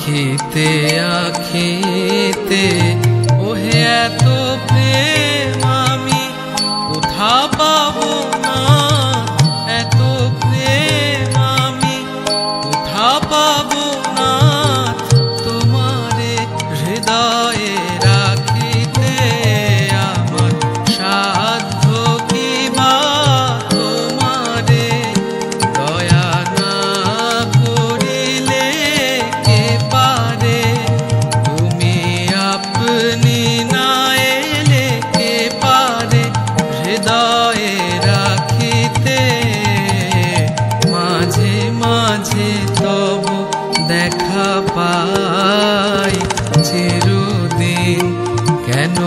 আখিতে আখিতে ওহে এত প্রেম আমি কোথা পাবো না, এত প্রেম আমি কোথা পাবো না, তোমারে হৃদয়ে রাখিতে আমার সাধ্য কি বা, তোমারে দয়া না করিলে কে পারে, তুমি আপনি না এলে কে পারে হৃদয়ে রাখিতে। মাঝে মাঝে তব দেখা পাই চিরদিন, কেন